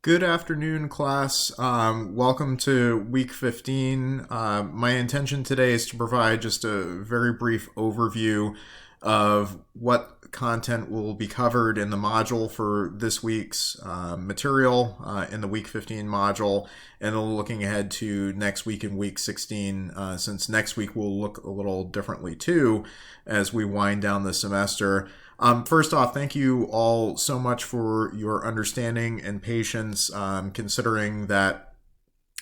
Good afternoon, class. Welcome to week 15. My intention today is to provide just a very brief overview of what content will be covered in the module for this week's material in the week 15 module, and then looking ahead to next week in week 16, since next week will look a little differently too as we wind down the semester. First off, thank you all so much for your understanding and patience, considering that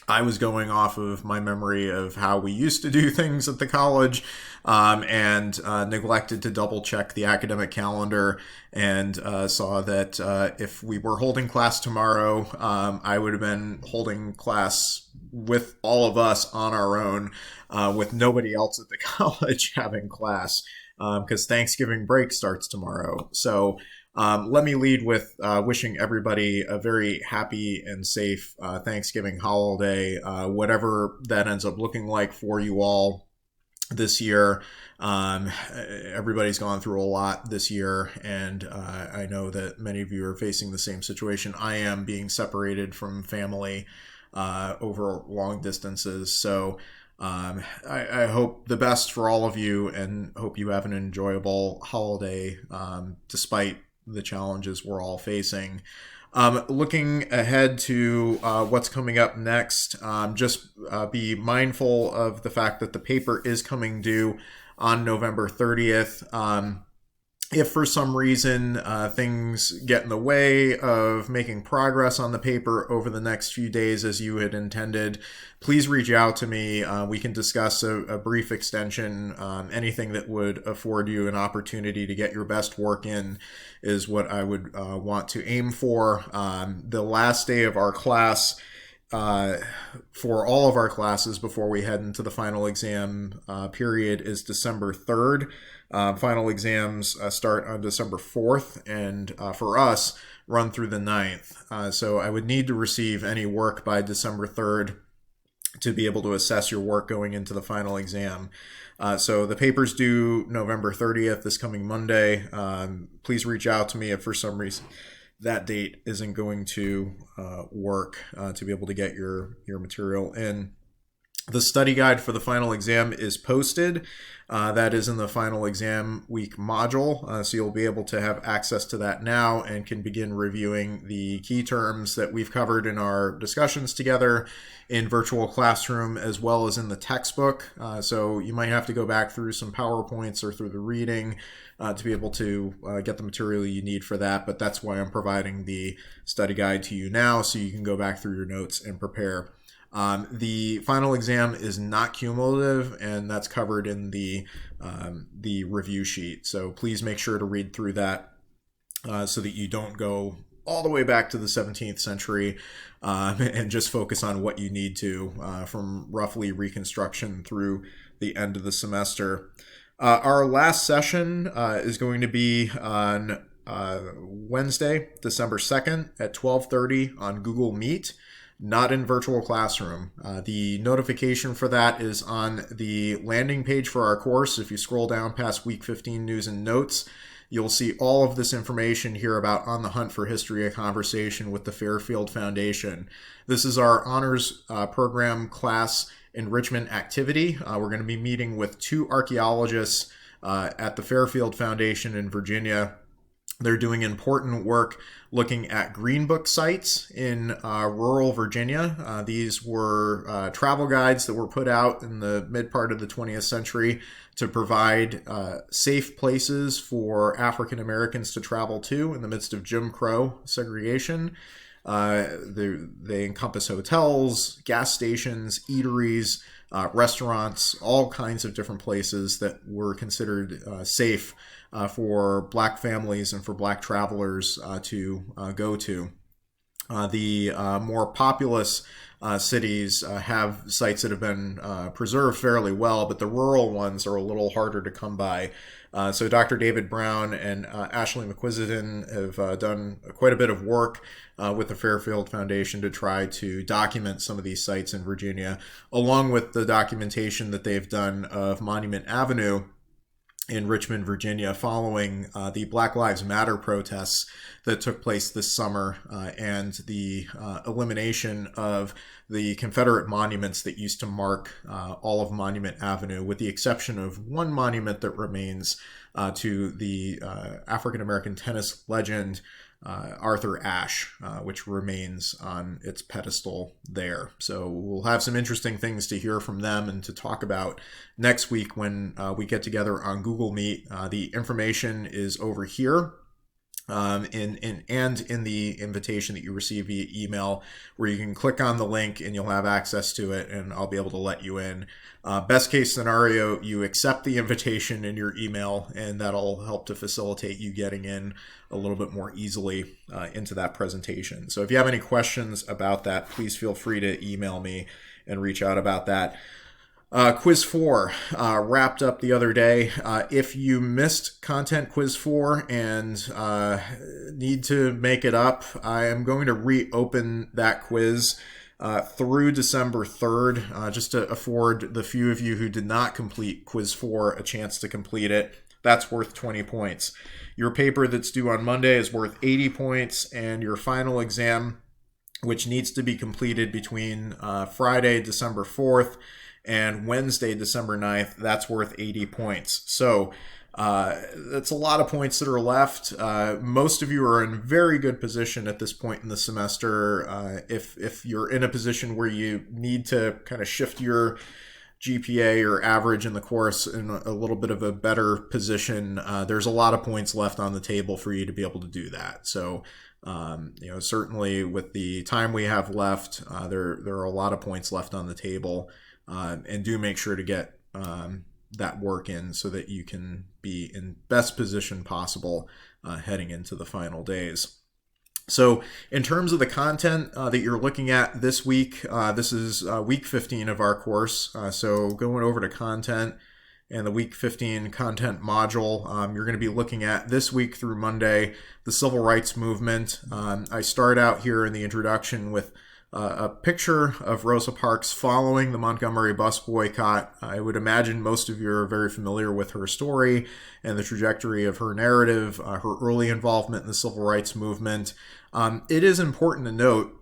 I was going off of my memory of how we used to do things at the college, and neglected to double check the academic calendar and saw that if we were holding class tomorrow, I would have been holding class with all of us on our own, with nobody else at the college having class, because Thanksgiving break starts tomorrow. So let me lead with wishing everybody a very happy and safe Thanksgiving holiday, whatever that ends up looking like for you all this year. Everybody's gone through a lot this year, and I know that many of you are facing the same situation I am, being separated from family over long distances. So I hope the best for all of you and hope you have an enjoyable holiday despite the challenges we're all facing. Looking ahead to what's coming up next, just be mindful of the fact that the paper is coming due on November 30th. If for some reason things get in the way of making progress on the paper over the next few days as you had intended, please reach out to me. We can discuss a brief extension. Anything that would afford you an opportunity to get your best work in is what I would want to aim for. The last day of our class for all of our classes before we head into the final exam period is December 3rd. Final exams start on December 4th, and for us, run through the 9th. So I would need to receive any work by December 3rd to be able to assess your work going into the final exam. So the paper's due November 30th, this coming Monday. Please reach out to me if for some reason that date isn't going to work to be able to get your material in. The study guide for the final exam is posted. That is in the final exam week module, so you'll be able to have access to that now and can begin reviewing the key terms that we've covered in our discussions together in virtual classroom as well as in the textbook. So you might have to go back through some PowerPoints or through the reading to be able to get the material you need for that, but that's why I'm providing the study guide to you now so you can go back through your notes and prepare. The final exam is not cumulative, and that's covered in the review sheet. So please make sure to read through that so that you don't go all the way back to the 17th century and just focus on what you need to from roughly Reconstruction through the end of the semester. Our last session is going to be on Wednesday, December 2nd at 12:30 on Google Meet. Not in virtual classroom. The notification for that is on the landing page for our course. If you scroll down past week 15 news and notes, you'll see all of this information here about On the Hunt for History, a conversation with the Fairfield Foundation. This is our honors program class enrichment activity. We're going to be meeting with two archaeologists at the Fairfield Foundation in Virginia. They're doing important work looking at Green Book sites in rural Virginia. These were travel guides that were put out in the mid part of the 20th century to provide safe places for African Americans to travel to in the midst of Jim Crow segregation. They encompass hotels, gas stations, eateries, restaurants, all kinds of different places that were considered safe for Black families and for Black travelers to go to. The more populous cities have sites that have been preserved fairly well, but the rural ones are a little harder to come by. So Dr. David Brown and Ashley McQuiston have done quite a bit of work with the Fairfield Foundation to try to document some of these sites in Virginia, along with the documentation that they've done of Monument Avenue in Richmond, Virginia, following the Black Lives Matter protests that took place this summer and the elimination of the Confederate monuments that used to mark all of Monument Avenue, with the exception of one monument that remains to the African-American tennis legend Arthur Ashe, which remains on its pedestal there. So we'll have some interesting things to hear from them and to talk about next week when we get together on Google Meet. The information is over here. And in the invitation that you receive via email, where you can click on the link and you'll have access to it, and I'll be able to let you in. Best case scenario, you accept the invitation in your email, and that'll help to facilitate you getting in a little bit more easily into that presentation. So if you have any questions about that, please feel free to email me and reach out about that. Quiz 4 wrapped up the other day. If you missed content quiz 4 and need to make it up, I am going to reopen that quiz through December 3rd, just to afford the few of you who did not complete quiz 4 a chance to complete it. That's worth 20 points. Your paper that's due on Monday is worth 80 points, and your final exam, which needs to be completed between Friday, December 4th, and Wednesday, December 9th, that's worth 80 points. So that's a lot of points that are left. Most of you are in very good position at this point in the semester. If you're in a position where you need to kind of shift your GPA or average in the course in a little bit of a better position, there's a lot of points left on the table for you to be able to do that. So certainly with the time we have left, there are a lot of points left on the table. And do make sure to get that work in so that you can be in best position possible heading into the final days. So in terms of the content that you're looking at this week, this is week 15 of our course. So going over to content and the week 15 content module, you're going to be looking at this week through Monday, the civil rights movement. I start out here in the introduction with a picture of Rosa Parks following the Montgomery bus boycott. I would imagine most of you are very familiar with her story and the trajectory of her narrative, her early involvement in the civil rights movement. It is important to note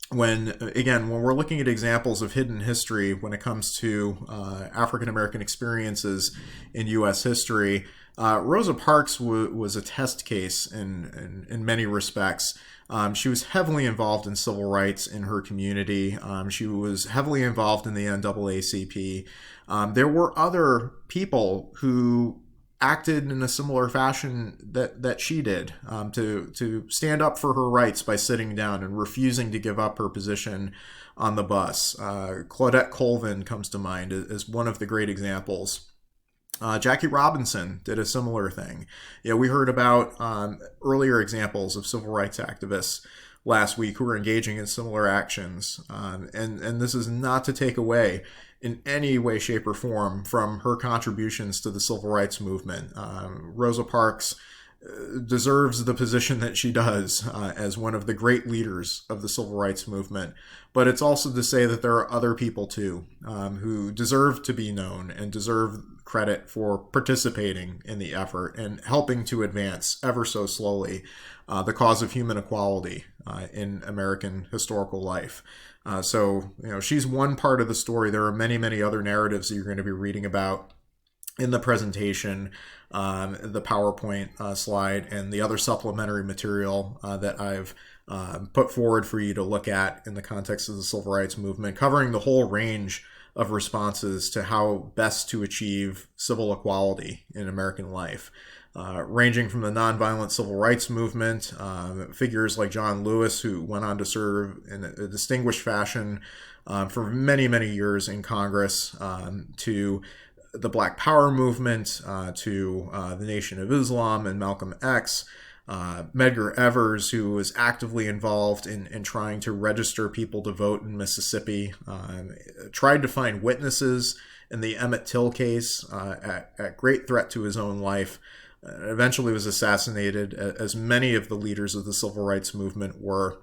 when we're looking at examples of hidden history when it comes to African-American experiences in U.S. history, Rosa Parks was a test case in many respects. She was heavily involved in civil rights in her community. She was heavily involved in the NAACP. There were other people who acted in a similar fashion that she did, to stand up for her rights by sitting down and refusing to give up her position on the bus. Claudette Colvin comes to mind as one of the great examples. Jackie Robinson did a similar thing. We heard about earlier examples of civil rights activists last week who were engaging in similar actions. And this is not to take away in any way, shape, or form from her contributions to the civil rights movement. Rosa Parks deserves the position that she does as one of the great leaders of the civil rights movement. But it's also to say that there are other people too who deserve to be known and deserve credit for participating in the effort and helping to advance ever so slowly the cause of human equality in American historical life. So she's one part of the story. There are many, many other narratives that you're going to be reading about in the presentation, the PowerPoint slide, and the other supplementary material that I've put forward for you to look at in the context of the civil rights movement, covering the whole range of responses to how best to achieve civil equality in American life, ranging from the nonviolent civil rights movement, figures like John Lewis, who went on to serve in a distinguished fashion for many, many years in Congress, to the Black Power movement, to the Nation of Islam and Malcolm X, Medgar Evers, who was actively involved in trying to register people to vote in Mississippi, tried to find witnesses in the Emmett Till case at great threat to his own life, eventually was assassinated, as many of the leaders of the civil rights movement were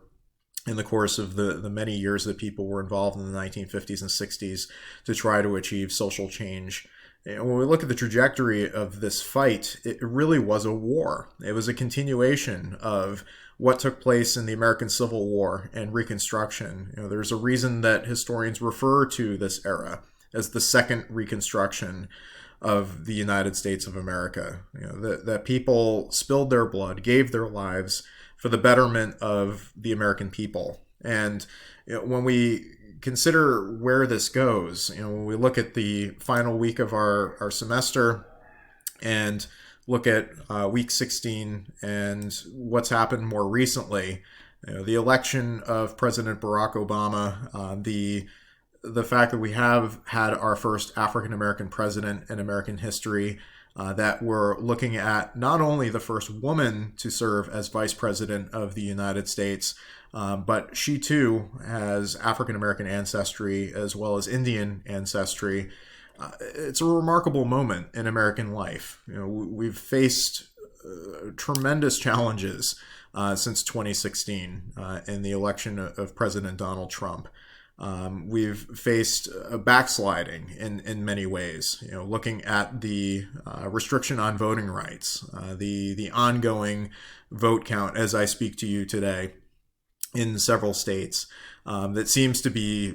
in the course of the many years that people were involved in the 1950s and 60s to try to achieve social change When we look at the trajectory of this fight, it really was a war. It was a continuation of what took place in the American Civil War and Reconstruction. There's a reason that historians refer to this era as the Second Reconstruction of the United States of America. That people spilled their blood, gave their lives for the betterment of the American people. And when we consider where this goes, when we look at the final week of our semester and look at week 16 and what's happened more recently, the election of President Barack Obama, the fact that we have had our first African-American president in American history, that we're looking at not only the first woman to serve as vice president of the United States, but she too has African-American ancestry as well as Indian ancestry. It's a remarkable moment in American life. We've faced tremendous challenges since 2016 in the election of President Donald Trump. We've faced a backsliding in many ways, looking at the restriction on voting rights, the ongoing vote count as I speak to you today in several states, that seems to be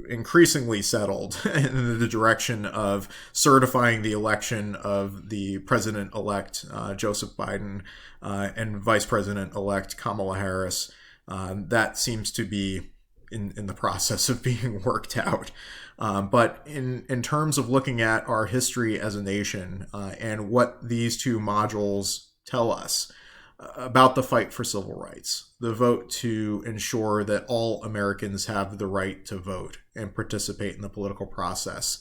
increasingly settled in the direction of certifying the election of the president-elect Joseph Biden and Vice President-elect Kamala Harris. That seems to be in the process of being worked out. But in terms of looking at our history as a nation and what these two modules tell us about the fight for civil rights, the vote to ensure that all Americans have the right to vote and participate in the political process,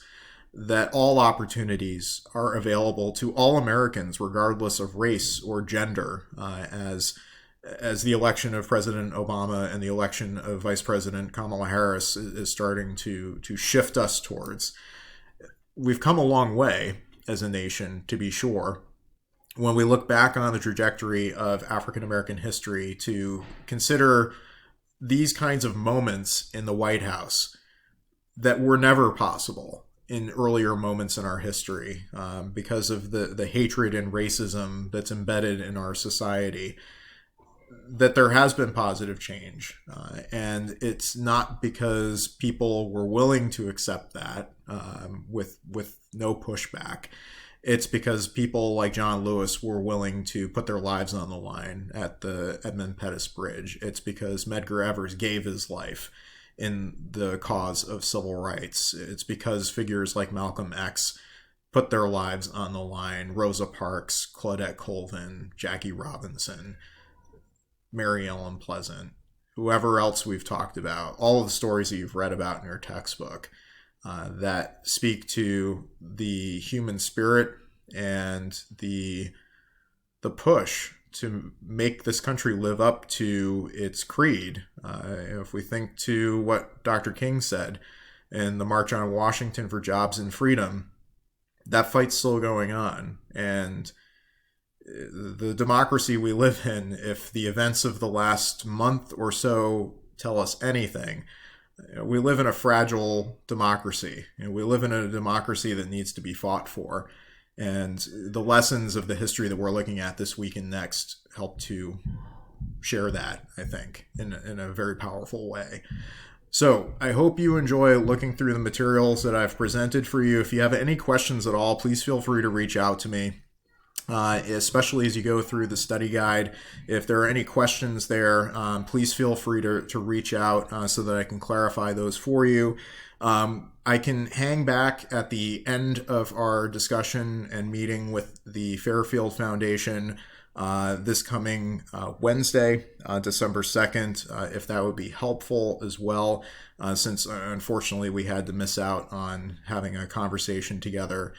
that all opportunities are available to all Americans regardless of race or gender, as the election of President Obama and the election of Vice President Kamala Harris is starting to shift us towards. We've come a long way as a nation, to be sure. When we look back on the trajectory of African American history, to consider these kinds of moments in the White House that were never possible in earlier moments in our history because of the hatred and racism that's embedded in our society, that there has been positive change. And it's not because people were willing to accept that with no pushback. It's because people like John Lewis were willing to put their lives on the line at the Edmund Pettus Bridge. It's because Medgar Evers gave his life in the cause of civil rights. It's because figures like Malcolm X put their lives on the line. Rosa Parks, Claudette Colvin, Jackie Robinson, Mary Ellen Pleasant, whoever else we've talked about, all of the stories that you've read about in your textbook that speak to the human spirit and the push to make this country live up to its creed. If we think to what Dr. King said in the March on Washington for Jobs and Freedom, that fight's still going on. And the democracy we live in, if the events of the last month or so tell us anything, we live in a fragile democracy. We live in a democracy that needs to be fought for. And the lessons of the history that we're looking at this week and next help to share that, I think, in a very powerful way. So I hope you enjoy looking through the materials that I've presented for you. If you have any questions at all, please feel free to reach out to me. Especially as you go through the study guide. If there are any questions there, please feel free to reach out so that I can clarify those for you. I can hang back at the end of our discussion and meeting with the Fairfield Foundation this coming Wednesday, December 2nd, if that would be helpful as well, since unfortunately we had to miss out on having a conversation together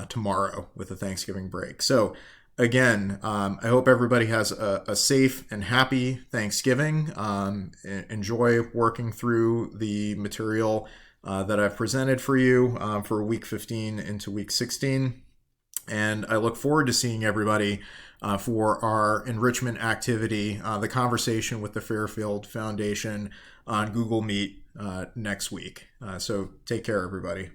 tomorrow with the Thanksgiving break. So again, I hope everybody has a safe and happy Thanksgiving. Enjoy working through the material that I've presented for you for week 15 into week 16. And I look forward to seeing everybody for our enrichment activity, the conversation with the Fairfield Foundation on Google Meet next week. So take care, everybody.